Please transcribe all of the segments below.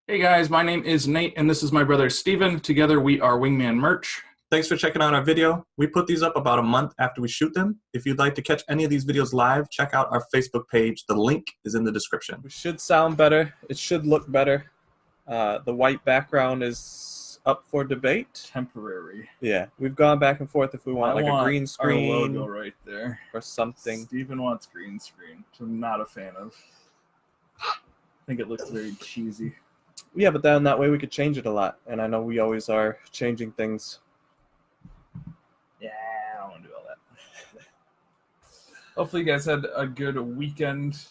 Hey guys, my name is Nate and this is my brother Steven. Together we are Wingman Merch. Thanks for checking out our video. We put these up about a month after we shoot them. If you'd like to catch any of these videos live, check out our Facebook page. The link is in the description. We should sound better. It should look better. The white background is up for debate. Temporary. Yeah, we've gone back and forth if we want a green screen our logo right there or something. Steven wants green screen, which I'm not a fan of. I think it looks very cheesy. Yeah, but then that way we could change it a lot. And I know we always are changing things. Yeah, I don't want to do all that. Hopefully you guys had a good weekend.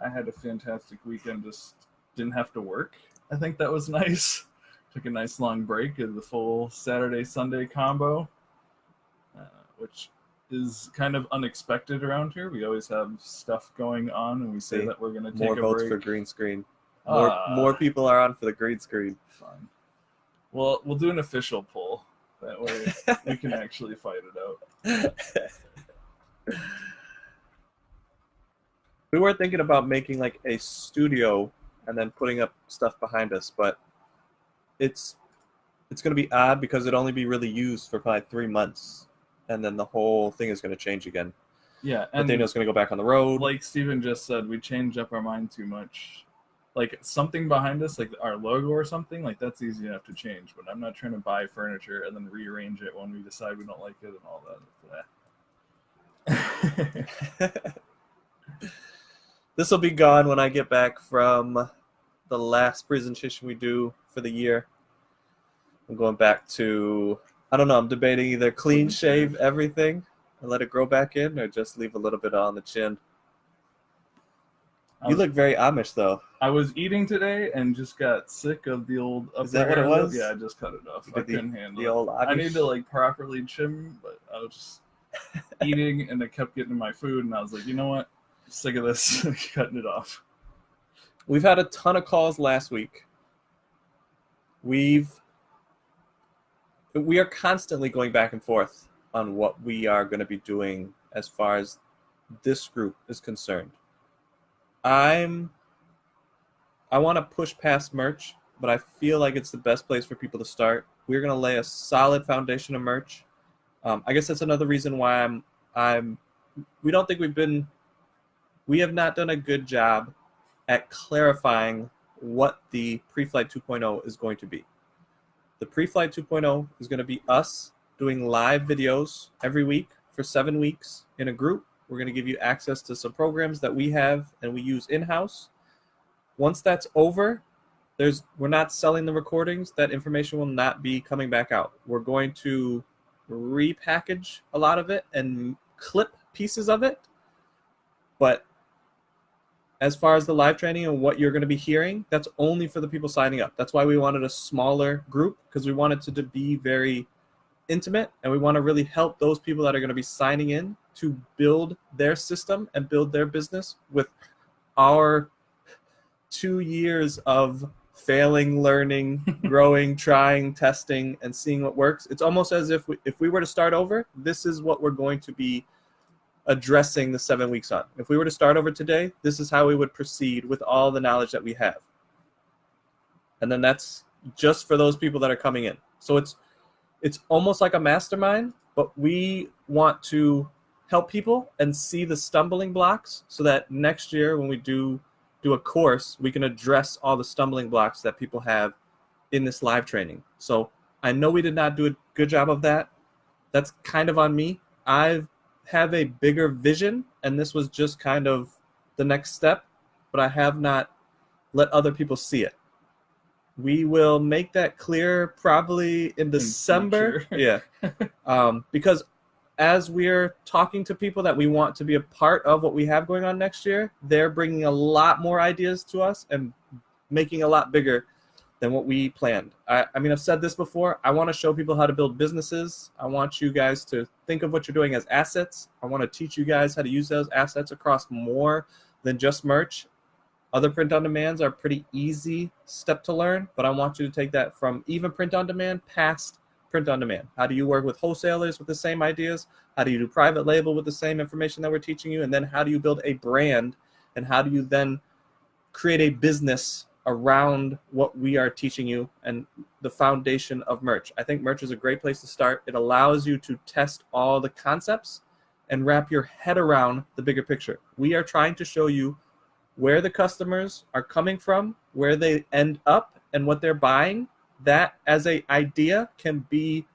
I had a fantastic weekend, just didn't have to work. I think that was nice. Took a nice long break of the full Saturday-Sunday combo, which is kind of unexpected around here. We always have stuff going on, and we say that we're going to take more a votes break. for green screen. More people are on for the green screen. Fun. Well, we'll do an official poll. That way we can actually fight it out. We were thinking about making like a studio and then putting up stuff behind us, but it's going to be odd because it'd only be really used for probably 3 months, and then the whole thing is going to change again. Yeah, and Daniel's going to go back on the road. Like Steven just said, we change up our mind too much. Like something behind us, like our logo or something, like that's easy enough to change. But I'm not trying to buy furniture and then rearrange it when we decide we don't like it and all that. This will be gone when I get back from the last presentation we do for the year. I'm going back to, I don't know, I'm debating either clean shave everything and let it grow back in or just leave a little bit on the chin. You look very Amish, though. I was eating today and just got sick of the old upper. Is that what it was? Yeah, I just cut it off. I couldn't handle the old Amish. I need to like properly trim, but I was just eating and I kept getting my food and I was like, you know what? I'm sick of this. Cutting it off. We've had a ton of calls last week. We are constantly going back and forth on what we are going to be doing as far as this group is concerned. I want to push past merch, but I feel like it's the best place for people to start. We're going to lay a solid foundation of merch. I guess that's another reason why we have not done a good job at clarifying what the Pre-Flight 2.0 is going to be. The Pre-Flight 2.0 is going to be us doing live videos every week for 7 weeks in a group. We're going to give you access to some programs that we have and we use in-house. Once that's over, we're not selling the recordings. That information will not be coming back out. We're going to repackage a lot of it and clip pieces of it. But as far as the live training and what you're going to be hearing, that's only for the people signing up. That's why we wanted a smaller group, because we wanted to be very intimate, and we want to really help those people that are going to be signing in to build their system and build their business with our 2 years of failing, learning, growing, trying, testing, and seeing what works. It's almost as if we were to start over, this is what we're going to be addressing the 7 weeks on. If we were to start over today, this is how we would proceed with all the knowledge that we have. And then that's just for those people that are coming in. So it's almost like a mastermind, but we want to help people and see the stumbling blocks so that next year when we do a course, we can address all the stumbling blocks that people have in this live training. So I know we did not do a good job of that. That's kind of on me. I have a bigger vision, and this was just kind of the next step, but I have not let other people see it. We will make that clear probably in December. Yeah. Because as we're talking to people that we want to be a part of what we have going on next year, they're bringing a lot more ideas to us and making a lot bigger than what we planned. I mean, I've said this before. I want to show people how to build businesses. I want you guys to think of what you're doing as assets. I want to teach you guys how to use those assets across more than just merch. Other print-on-demands are pretty easy step to learn, but I want you to take that from even print-on-demand past print-on-demand. How do you work with wholesalers with the same ideas? How do you do private label with the same information that we're teaching you? And then how do you build a brand? And how do you then create a business around what we are teaching you and the foundation of merch. I think merch is a great place to start. It allows you to test all the concepts and wrap your head around the bigger picture. We are trying to show you where the customers are coming from, where they end up, and what they're buying. That as an idea can be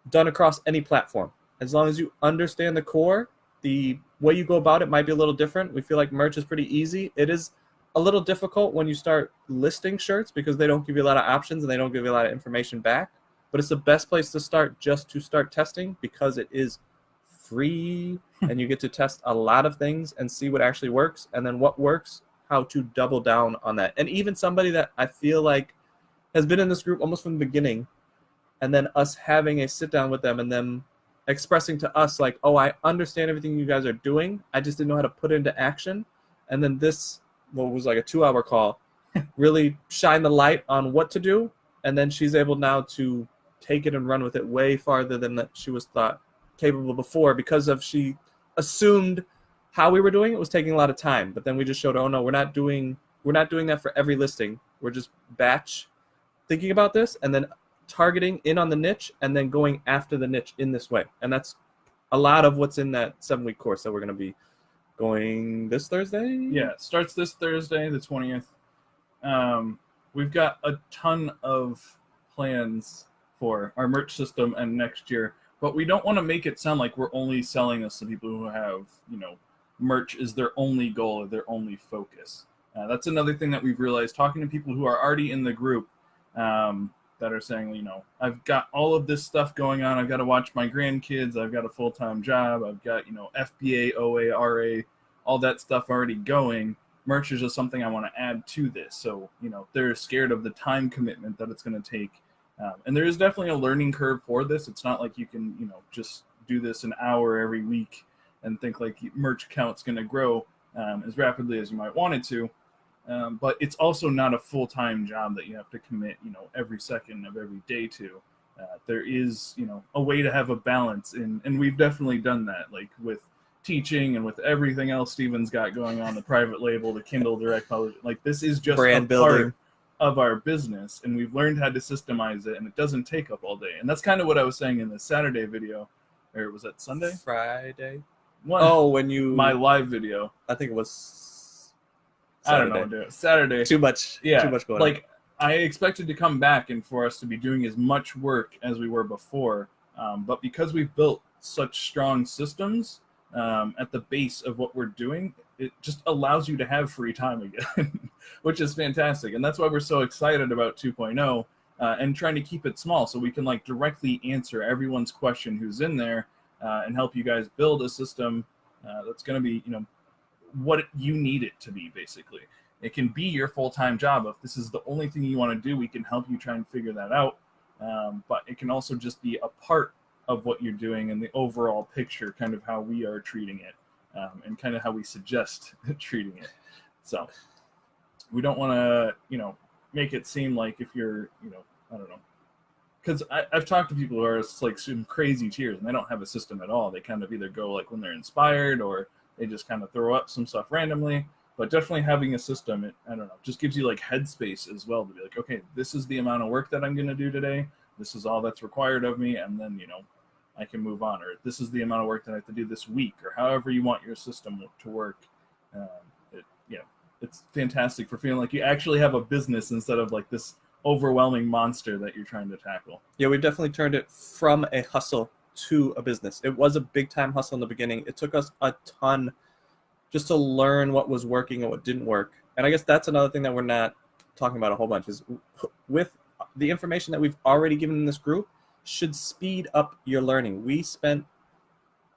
done across any platform. As long as you understand the core, the way you go about it might be a little different. We feel like merch is pretty easy. It is a little difficult when you start listing shirts because they don't give you a lot of options and they don't give you a lot of information back. But it's the best place to start just to start testing because it is free and you get to test a lot of things and see what actually works, and then what works, how to double down on that. And even somebody that I feel like has been in this group almost from the beginning, and then us having a sit down with them and them expressing to us like, oh, I understand everything you guys are doing. I just didn't know how to put it into action. And then this, what was like a 2-hour call, really shine the light on what to do. And then she's able now to take it and run with it way farther than that she was thought capable before, because of she assumed how we were doing it was taking a lot of time. But then we just showed, oh no, we're not doing that for every listing. We're just batch thinking about this and then targeting in on the niche and then going after the niche in this way. And that's a lot of what's in that 7-week course that we're going to be going this Thursday. Yeah, it starts this Thursday, the 20th. We've got a ton of plans for our merch system and next year, but we don't want to make it sound like we're only selling this to people who have, merch is their only goal or their only focus. That's another thing that we've realized talking to people who are already in the group, that are saying, I've got all of this stuff going on. I've got to watch my grandkids. I've got a full-time job. I've got, FBA, OA, RA, all that stuff already going. Merch is just something I want to add to this. So, they're scared of the time commitment that it's going to take. And there is definitely a learning curve for this. It's not like you can, just do this an hour every week and think like merch count's going to grow as rapidly as you might want it to. But it's also not a full-time job that you have to commit, every second of every day to. There is, a way to have a balance, and we've definitely done that, like with teaching and with everything else Steven's got going on, the private label, the Kindle Direct Publishing. Like, this is just brand a building part of our business, and we've learned how to systemize it, and it doesn't take up all day. And that's kind of what I was saying in the Saturday video, or was that Sunday? Friday. When my live video. I think it was Saturday. I don't know, dude. Saturday. Too much going on. Like, I expected to come back and for us to be doing as much work as we were before. But because we've built such strong systems at the base of what we're doing, it just allows you to have free time again, which is fantastic. And that's why we're so excited about 2.0 and trying to keep it small so we can like directly answer everyone's question who's in there and help you guys build a system that's going to be, what you need it to be, basically. It can be your full-time job. If this is the only thing you want to do, we can help you try and figure that out. But it can also just be a part of what you're doing and the overall picture, kind of how we are treating it, and kind of how we suggest treating it. So we don't want to, make it seem like if you're, I don't know. Because I've talked to people who are like some crazy tiers and they don't have a system at all. They kind of either go like when they're inspired or they just kind of throw up some stuff randomly. But definitely having a system, I don't know, just gives you like headspace as well to be like, okay, this is the amount of work that I'm going to do today. This is all that's required of me. And then, I can move on. Or this is the amount of work that I have to do this week, or however you want your system to work. It's fantastic for feeling like you actually have a business instead of like this overwhelming monster that you're trying to tackle. Yeah, we've definitely turned it from a hustle to a business. It was a big time hustle in the beginning. It took us a ton just to learn what was working and what didn't work. And I guess that's another thing that we're not talking about a whole bunch is with the information that we've already given in this group should speed up your learning. We spent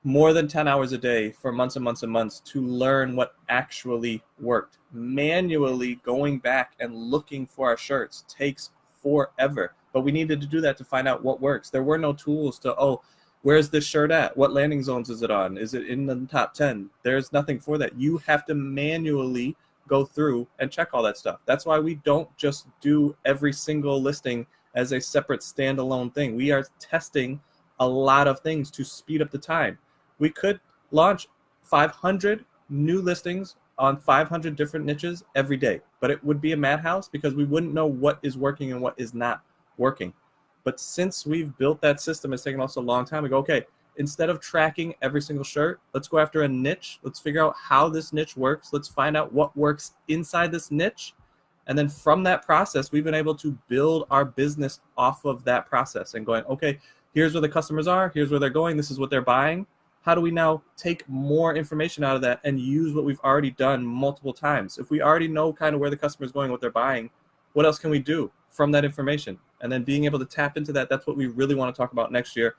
more than 10 hours a day for months and months and months to learn what actually worked. Manually going back and looking for our shirts takes forever, but we needed to do that to find out what works. There were no tools to, where's this shirt at? What landing zones is it on? Is it in the top 10? There's nothing for that. You have to manually go through and check all that stuff. That's why we don't just do every single listing as a separate standalone thing. We are testing a lot of things to speed up the time. We could launch 500 new listings on 500 different niches every day, but it would be a madhouse because we wouldn't know what is working and what is not working. But since we've built that system, it's taken us a long time. We go, okay, instead of tracking every single shirt, let's go after a niche. Let's figure out how this niche works. Let's find out what works inside this niche. And then from that process, we've been able to build our business off of that process and going, okay, here's where the customers are. Here's where they're going. This is what they're buying. How do we now take more information out of that and use what we've already done multiple times? If we already know kind of where the customer is going, what they're buying, what else can we do from that information? And then being able to tap into that, that's what we really want to talk about next year.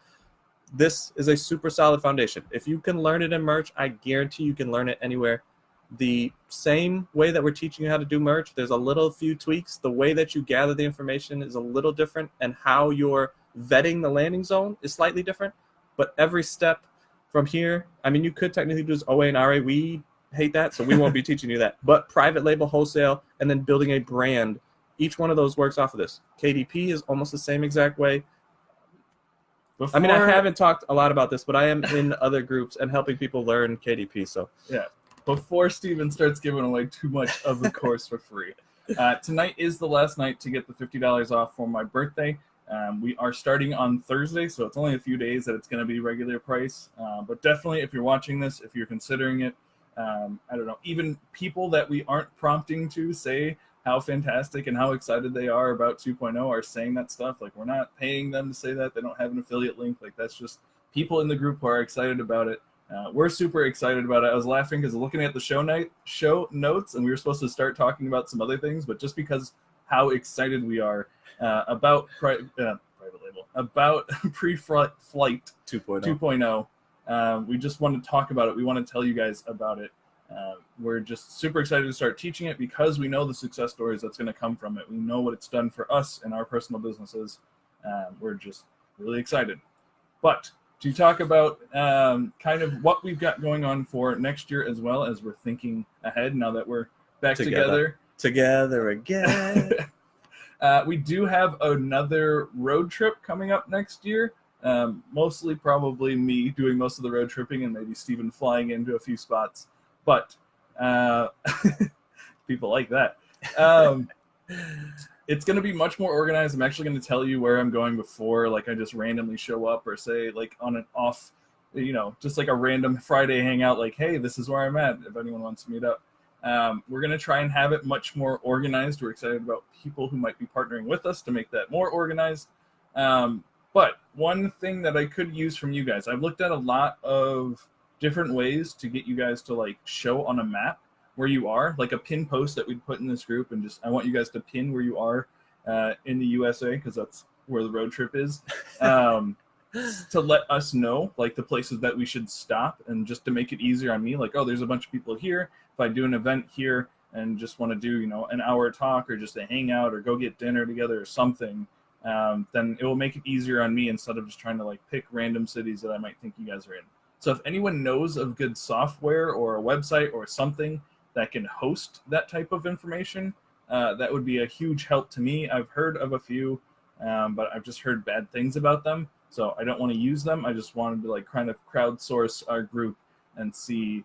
This is a super solid foundation. If you can learn it in merch, I guarantee you can learn it anywhere. The same way that we're teaching you how to do merch, there's a few tweaks. The way that you gather the information is a little different, and how you're vetting the landing zone is slightly different. But every step from here, I mean, you could technically do this OA and RA. We hate that, so we won't be teaching you that. But private label, wholesale, and then building a brand, each one of those works off of this. KDP is almost the same exact way. I mean, I haven't talked a lot about this, but I am in other groups and helping people learn KDP. So yeah, before Steven starts giving away too much of the course for free, tonight is the last night to get the $50 off for my birthday. We are starting on Thursday, so it's only a few days that it's going to be regular price. But definitely, if you're watching this, if you're considering it, I don't know, even people that we aren't prompting to say how fantastic and how excited they are about 2.0 are saying that stuff. Like, we're not paying them to say that. They don't have an affiliate link. Like, that's just people in the group who are excited about it. We're super excited about it. I was laughing because looking at the show notes, and we were supposed to start talking about some other things, but just because how excited we are about private label, about pre-flight 2.0, we just want to talk about it. We want to tell you guys about it. We're just super excited to start teaching it because we know the success stories that's going to come from it. We know what it's done for us and our personal businesses. We're just really excited. But to talk about kind of what we've got going on for next year, as well as we're thinking ahead now that we're back together again. We do have another road trip coming up next year. Mostly probably me doing most of the road tripping and maybe Steven flying into a few spots. But people like that. It's going to be much more organized. I'm actually going to tell you where I'm going before, like, I just randomly show up, or say, like, on an off, just like a random Friday hangout, like, hey, this is where I'm at, if anyone wants to meet up. We're going to try and have it much more organized. We're excited about people who might be partnering with us to make that more organized. But one thing that I could use from you guys, I've looked at a lot of different ways to get you guys to, like, show on a map where you are, like a pin post that we'd put in this group, and just I want you guys to pin where you are in the USA, because that's where the road trip is, to let us know, like, the places that we should stop, and just to make it easier on me, like, oh, there's a bunch of people here. If I do an event here and just want to do, an hour talk, or just a hangout, or go get dinner together or something, then it will make it easier on me, instead of just trying to, like, pick random cities that I might think you guys are in. So if anyone knows of good software or a website or something that can host that type of information, that would be a huge help to me. I've heard of a few, but I've just heard bad things about them, so I don't want to use them. I just wanted to, like, kind of crowdsource our group and see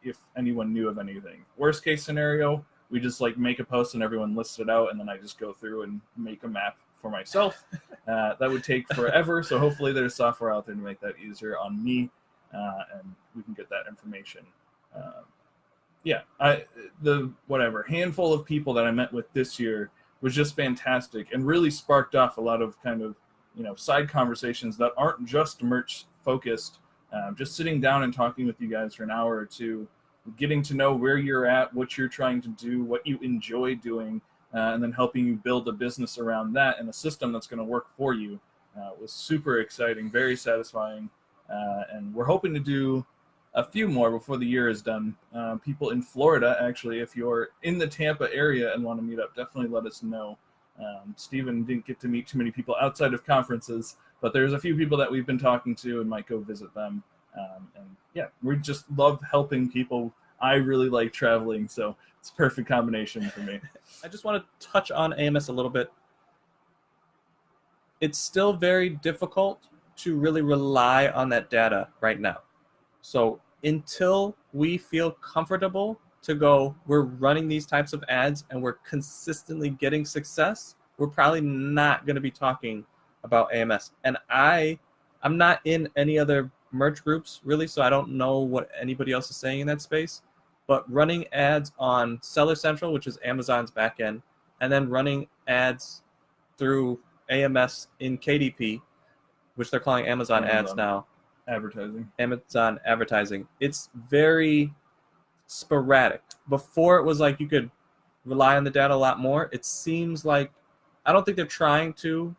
if anyone knew of anything. Worst case scenario, we just, like, make a post and everyone lists it out, and then I just go through and make a map for myself. That would take forever, so hopefully there's software out there to make that easier on me, and we can get that information. The handful of people that I met with this year was just fantastic, and really sparked off a lot of kind of, side conversations that aren't just merch focused. Just sitting down and talking with you guys for an hour or two, getting to know where you're at, what you're trying to do, what you enjoy doing, and then helping you build a business around that and a system that's going to work for you, was super exciting, very satisfying. And we're hoping to do a few more before the year is done. People in Florida, actually, if you're in the Tampa area and want to meet up, definitely let us know. Steven didn't get to meet too many people outside of conferences, but there's a few people that we've been talking to and might go visit them. We just love helping people. I really like traveling, so it's a perfect combination for me. I just want to touch on AMS a little bit. It's still very difficult to really rely on that data right now. So until we feel comfortable to go, we're running these types of ads and we're consistently getting success, we're probably not going to be talking about AMS. And I'm not in any other merch groups really, so I don't know what anybody else is saying in that space. But running ads on Seller Central, which is Amazon's backend, and then running ads through AMS in KDP, which they're calling Amazon ads now. Amazon advertising. It's very sporadic. Before it was like you could rely on the data a lot more. It seems like, I don't think they're trying to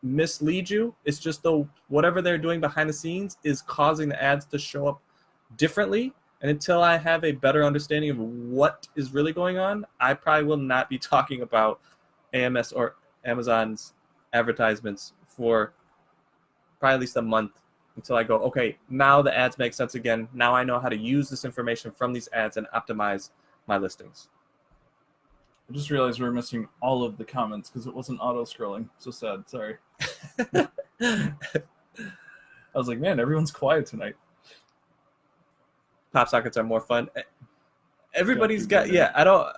mislead you. It's just whatever they're doing behind the scenes is causing the ads to show up differently. And until I have a better understanding of what is really going on, I probably will not be talking about AMS or Amazon's advertisements for probably at least a month until I go, okay, now the ads make sense again. Now I know how to use this information from these ads and optimize my listings. I just realized we're missing all of the comments because it wasn't auto-scrolling. So sad. Sorry. I was like, man, everyone's quiet tonight. Pop sockets are more fun. Everybody's got, yeah, I don't...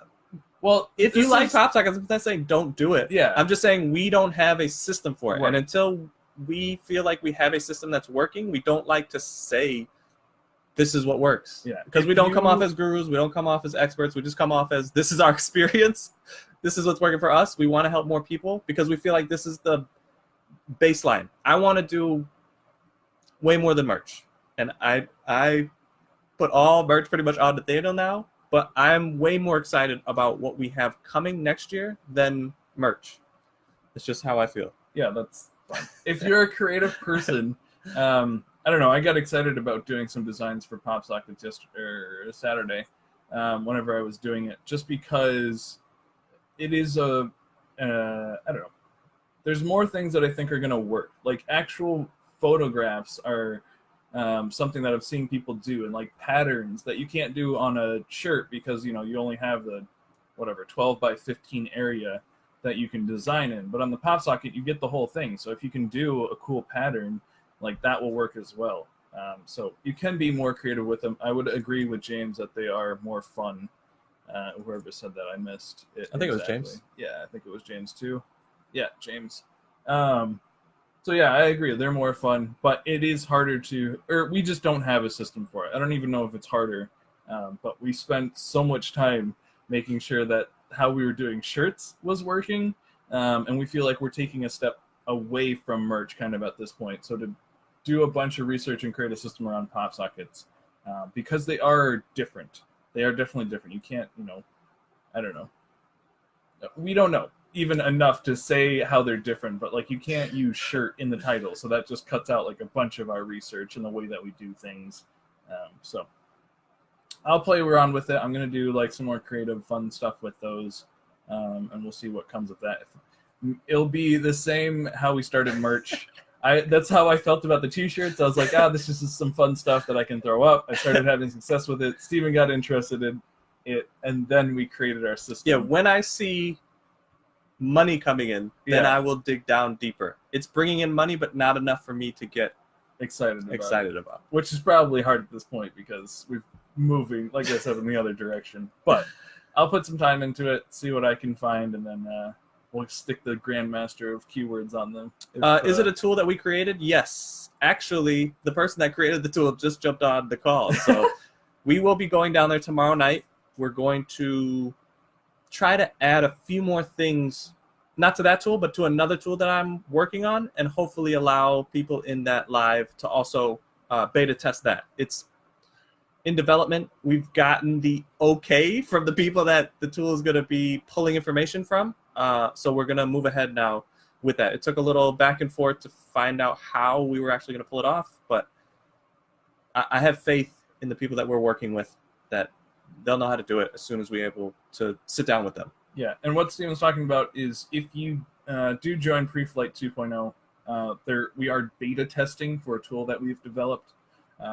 Well, if you like pop sockets, I'm not saying don't do it. Yeah. I'm just saying we don't have a system for it. Right. And until we feel like we have a system that's working, we don't like to say this is what works. Yeah. Because we don't come off as gurus. We don't come off as experts. We just come off as this is our experience. This is what's working for us. We want to help more people because we feel like this is the baseline. I want to do way more than merch. And I put all merch pretty much on the table now, but I'm way more excited about what we have coming next year than merch. It's just how I feel. Yeah, that's fine. If you're a creative person, I don't know, I got excited about doing some designs for Pop Sockets Saturday whenever I was doing it, just because it is I don't know, there's more things that I think are going to work. Like actual photographs are something that I've seen people do, and like patterns that you can't do on a shirt because, you know, you only have the 12 by 15 area that you can design in. But on the Pop Socket, you get the whole thing. So if you can do a cool pattern, like that will work as well. So you can be more creative with them. I would agree with James that they are more fun. Whoever said that, I missed it. I think it was James. Yeah, I think it was James too. Yeah, James. So yeah, I agree. They're more fun, but it is harder we just don't have a system for it. I don't even know if it's harder, but we spent so much time making sure that how we were doing shirts was working, and we feel like we're taking a step away from merch kind of at this point. So to do a bunch of research and create a system around Pop Sockets, because they are different. They are definitely different. You can't, I don't know. We don't know even enough to say how they're different, but like you can't use shirt in the title, so that just cuts out like a bunch of our research and the way that we do things. So I'll play around with it. I'm gonna do like some more creative fun stuff with those, and we'll see what comes of that. It'll be the same how we started merch. That's how I felt about the t-shirts. I was like, this is just some fun stuff that I can throw up. I started having success with it. Steven got interested in it, and then we created our system. Yeah, when I see money coming in, then I will dig down deeper. It's bringing in money, but not enough for me to get excited about. Which is probably hard at this point because we're moving, like I said, in the other direction. But I'll put some time into it, see what I can find, and then we'll stick the Grandmaster of keywords on them. Is it a tool that we created? Yes. Actually, the person that created the tool just jumped on the call. So we will be going down there tomorrow night. We're going to try to add a few more things, not to that tool, but to another tool that I'm working on, and hopefully allow people in that live to also beta test that. It's in development. We've gotten the okay from the people that the tool is going to be pulling information from. So we're going to move ahead now with that. It took a little back and forth to find out how we were actually going to pull it off, but I have faith in the people that we're working with that they'll know how to do it as soon as we're able to sit down with them. Yeah, and what Steven's talking about is if you do join Preflight 2.0, we are beta testing for a tool that we've developed.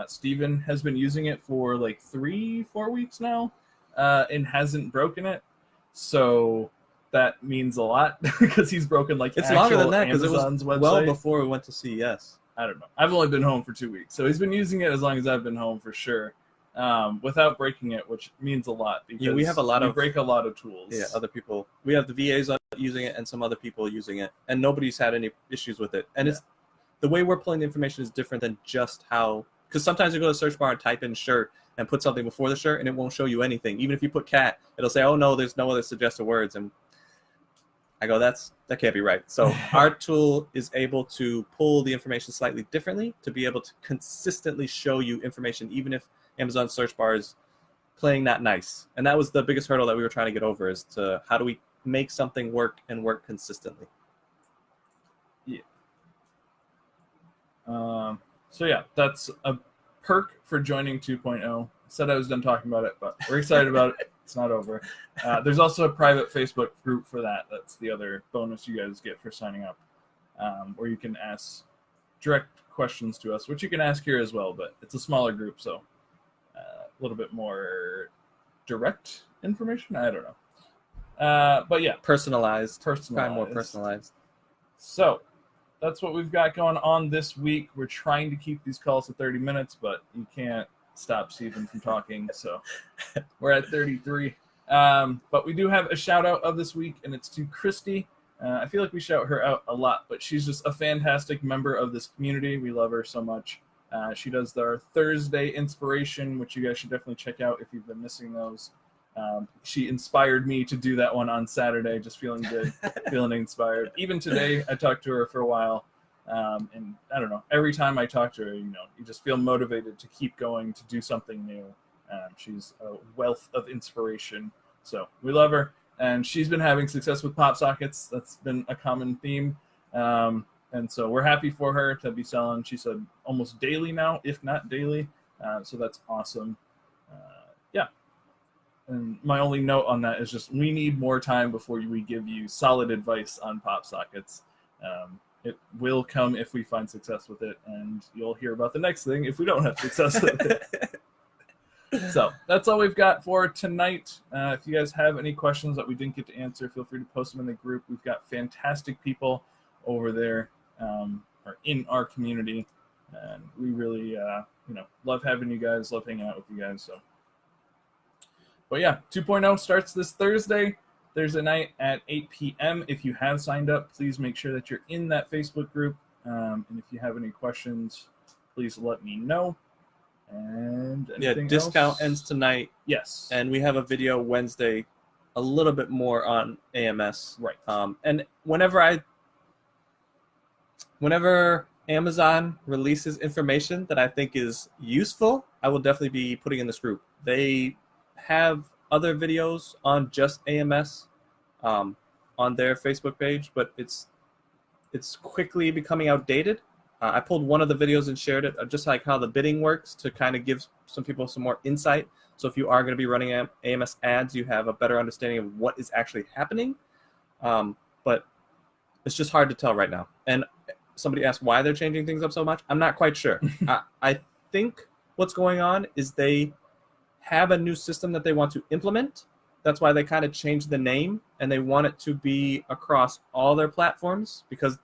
Steven has been using it for like 3-4 weeks now and hasn't broken it. So that means a lot because he's broken like it's longer than that because it was website. Well before we went to CES. I don't know. I've only been home for 2 weeks, so he's been using it as long as I've been home for sure. without breaking it, which means a lot because we have a lot we of break a lot of tools. Yeah, other people. We have the VAs using it and some other people using it, and nobody's had any issues with it. And it's the way we're pulling the information is different than just how. Because sometimes you go to the search bar and type in shirt and put something before the shirt, and it won't show you anything. Even if you put cat, it'll say, "Oh no, there's no other suggested words." And I go, that can't be right. So our tool is able to pull the information slightly differently to be able to consistently show you information, even if Amazon search bar is playing that nice. And that was the biggest hurdle that we were trying to get over, is to how do we make something work and work consistently. Yeah. So yeah, that's a perk for joining 2.0. Said I was done talking about it, but we're excited about it. It's not over. There's also a private Facebook group for that. That's the other bonus you guys get for signing up, where you can ask direct questions to us, which you can ask here as well, but it's a smaller group, so a little bit more direct information. I don't know. But yeah, Personalized. Kind of more personalized. So that's what we've got going on this week. We're trying to keep these calls to 30 minutes, but you can't stop Stephen from talking, so we're at 33. But we do have a shout out of this week, and it's to Christy. I feel like we shout her out a lot, but she's just a fantastic member of this community. We love her so much. She does our Thursday inspiration, which you guys should definitely check out if you've been missing those. She inspired me to do that one on Saturday, just feeling good, feeling inspired. Even today, I talked to her for a while. And I don't know, every time I talk to her, you just feel motivated to keep going, to do something new. She's a wealth of inspiration. So we love her. And she's been having success with pop sockets. That's been a common theme. And so we're happy for her to be selling, she said, almost daily now, if not daily. So that's awesome. Yeah. And my only note on that is just we need more time before we give you solid advice on pop sockets. It will come if we find success with it, and you'll hear about the next thing if we don't have success with it. So that's all we've got for tonight. If you guys have any questions that we didn't get to answer, feel free to post them in the group. We've got fantastic people over there, or in our community, and we really, love having you guys, love hanging out with you guys. So, but yeah, 2.0 starts this Thursday night at 8 p.m. If you have signed up, please make sure that you're in that Facebook group. And if you have any questions, please let me know. And discount else? ends tonight. Yes. And we have a video Wednesday, a little bit more on AMS. Right. And whenever Amazon releases information that I think is useful, I will definitely be putting in this group. They have other videos on just AMS on their Facebook page, but it's quickly becoming outdated. I pulled one of the videos and shared it, just like how the bidding works, to kind of give some people some more insight. So if you are going to be running AMS ads, you have a better understanding of what is actually happening. But it's just hard to tell right now. And somebody asked why they're changing things up so much. I'm not quite sure. I think what's going on is they have a new system that they want to implement. That's why they kind of changed the name, and they want it to be across all their platforms, because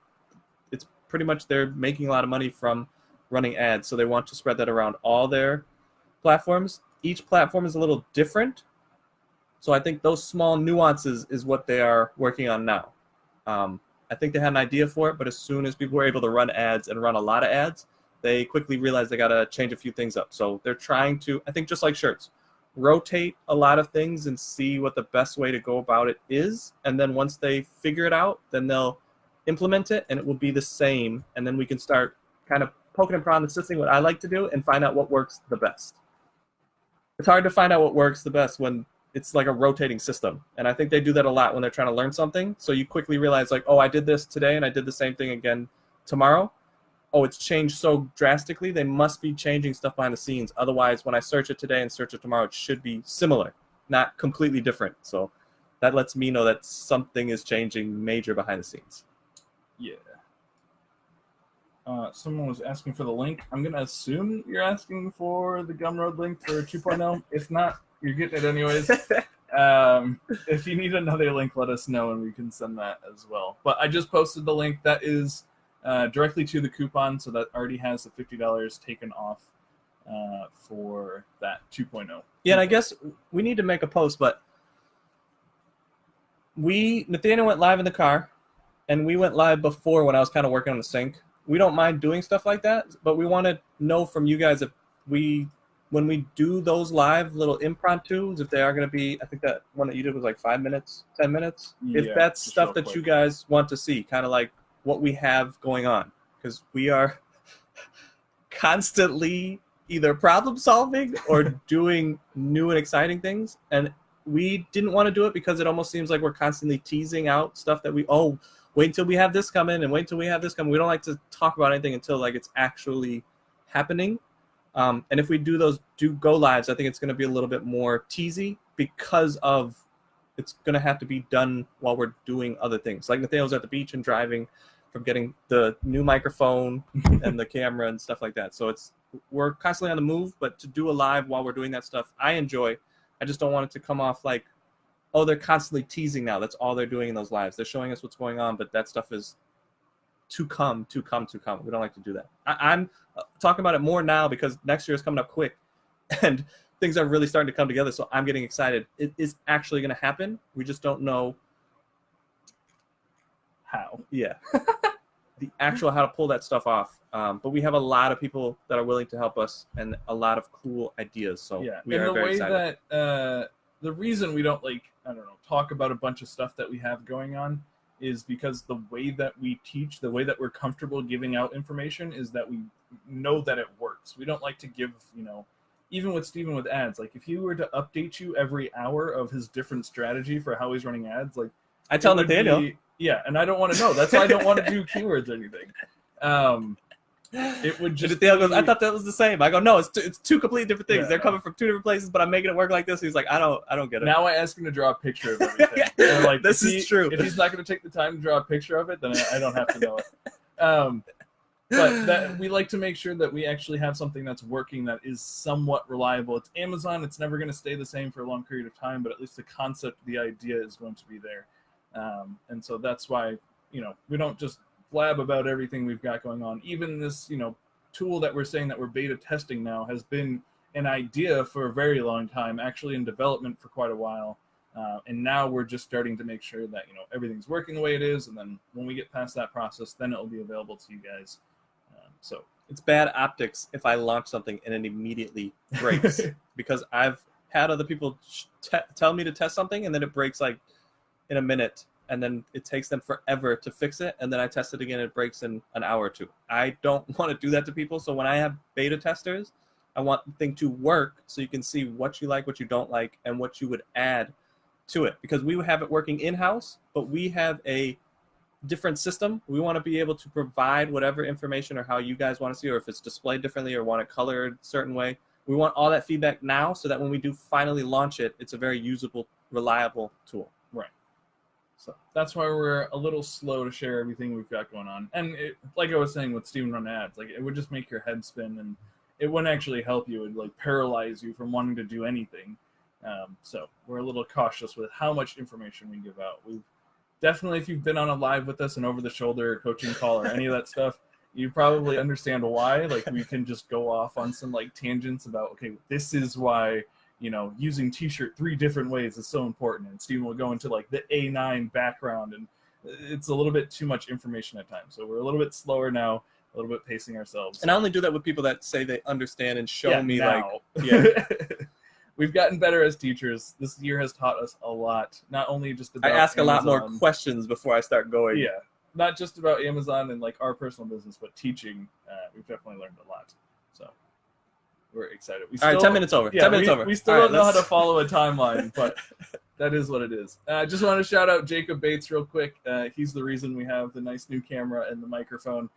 it's pretty much they're making a lot of money from running ads. So they want to spread that around all their platforms. Each platform is a little different. So I think those small nuances is what they are working on now. I think they had an idea for it, but as soon as people were able to run ads and run a lot of ads, they quickly realized they got to change a few things up. So they're trying to, I think just like shirts, rotate a lot of things and see what the best way to go about it is. And then once they figure it out, then they'll implement it and it will be the same. And then we can start kind of poking and prodding, assisting what I like to do and find out what works the best. It's hard to find out what works the best when it's like a rotating system. And I think they do that a lot when they're trying to learn something. So you quickly realize like, oh, I did this today and I did the same thing again tomorrow. Oh, it's changed so drastically. They must be changing stuff behind the scenes. Otherwise, when I search it today and search it tomorrow, it should be similar, not completely different. So that lets me know that something is changing major behind the scenes. Yeah. Someone was asking for the link. I'm going to assume you're asking for the Gumroad link for 2.0. If not, you're getting it anyways. If you need another link, let us know and we can send that as well. But I just posted the link. That is directly to the coupon, so that already has the $50 taken off for that 2.0. Yeah, and I guess we need to make a post, but Nathaniel went live in the car, and we went live before when I was kind of working on the sync. We don't mind doing stuff like that, but we want to know from you guys if when we do those live little impromptus, if they are going to be, I think that one that you did was like 5 minutes, 10 minutes. Yeah, if that's just stuff real that quick. you guys want to see, kind of like what we have going on, because we are constantly either problem solving or doing new and exciting things, and we didn't want to do it because it almost seems like we're constantly teasing out stuff that wait until we have this coming and wait until we have this coming. We don't like to talk about anything until like it's actually happening. And if we do go lives, I think it's going to be a little bit more teasy because of it's going to have to be done while we're doing other things. Like Nathaniel's at the beach and driving from getting the new microphone and the camera and stuff like that. So we're constantly on the move, but to do a live while we're doing that stuff, I enjoy. I just don't want it to come off like, oh, they're constantly teasing now. That's all they're doing in those lives. They're showing us what's going on, but that stuff is to come. We don't like to do that. I'm talking about it more now because next year is coming up quick and things are really starting to come together. So I'm getting excited. It is actually going to happen. We just don't know how. Yeah. The actual how to pull that stuff off. But we have a lot of people that are willing to help us and a lot of cool ideas. So yeah, we and are the very way excited. that the reason we don't talk about a bunch of stuff that we have going on is because the way that we teach, the way that we're comfortable giving out information is that we know that it works. We don't like to give, even with Steven with ads, like if he were to update you every hour of his different strategy for how he's running ads, like I tell Nathaniel. Yeah, and I don't want to know. That's why I don't want to do keywords or anything. It would just. Nathaniel goes, I thought that was the same. I go, no, it's two completely different things. Yeah, They're coming from two different places, but I'm making it work like this. He's like, I don't get it. Now I ask him to draw a picture of everything. And like, This is true. If he's not going to take the time to draw a picture of it, then I don't have to know it. But we like to make sure that we actually have something that's working that is somewhat reliable. It's Amazon. It's never going to stay the same for a long period of time, but at least the concept, the idea is going to be there. And so that's why, we don't just blab about everything we've got going on. Even this, tool that we're saying that we're beta testing now has been an idea for a very long time, actually in development for quite a while. And now we're just starting to make sure that, everything's working the way it is. And then when we get past that process, then it'll be available to you guys. So it's bad optics if I launch something and it immediately breaks because I've had other people tell me to test something and then it breaks like in a minute and then it takes them forever to fix it. And then I test it again, it breaks in an hour or two. I don't want to do that to people. So when I have beta testers, I want the thing to work so you can see what you like, what you don't like, and what you would add to it. Because we have it working in-house, but we have a different system. We want to be able to provide whatever information or how you guys want to see, or if it's displayed differently or want it colored a certain way. We want all that feedback now so that when we do finally launch it, it's a very usable, reliable tool. Right. So that's why we're a little slow to share everything we've got going on. And like I was saying with Steven Run Ads, like it would just make your head spin and it wouldn't actually help you. It would like paralyze you from wanting to do anything. So we're a little cautious with how much information we give out. We've definitely, if you've been on a live with us, an over-the-shoulder coaching call or any of that stuff, you probably understand why. Like we can just go off on some like tangents about, okay, this is why, using t-shirt 3 different ways is so important. And Steven will go into like the A9 background, and it's a little bit too much information at times. So we're a little bit slower now, a little bit pacing ourselves. And I only do that with people that say they understand and show me now. We've gotten better as teachers. This year has taught us a lot. Not only just about I ask Amazon, a lot more questions before I start going. Yeah, not just about Amazon and like our personal business, but teaching. We've definitely learned a lot. So we're excited. All right, 10 minutes over. Yeah, 10 minutes over. We still don't know how to follow a timeline, but that is what it is. I just want to shout out Jacob Bates real quick. He's the reason we have the nice new camera and the microphone.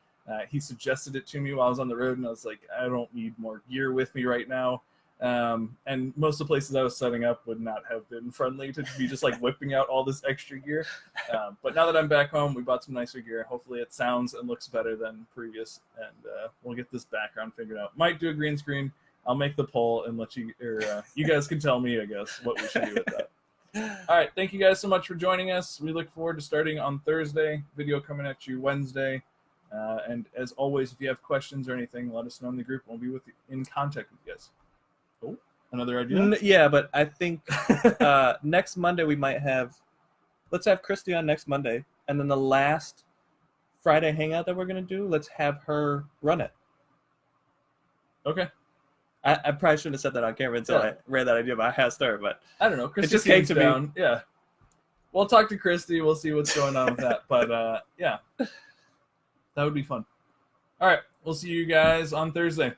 He suggested it to me while I was on the road, and I was like, I don't need more gear with me right now. And most of the places I was setting up would not have been friendly to be just like whipping out all this extra gear. But now that I'm back home, we bought some nicer gear. Hopefully it sounds and looks better than previous, and we'll get this background figured out. Might do a green screen. I'll make the poll and let you, or you guys can tell me, I guess, what we should do with that. All right, thank you guys so much for joining us. We look forward to starting on Thursday. Video coming at you Wednesday. And as always, if you have questions or anything, let us know in the group. We'll be in contact with you guys. Oh, another idea? Yeah, but I think next Monday we might have. Let's have Christy on next Monday, and then the last Friday hangout that we're gonna do, let's have her run it. Okay. I probably shouldn't have said that on camera until I ran that idea by her, but I don't know. Christy just came seems to me. down. Yeah. We'll talk to Christy. We'll see what's going on with that. But yeah, that would be fun. All right. We'll see you guys on Thursday.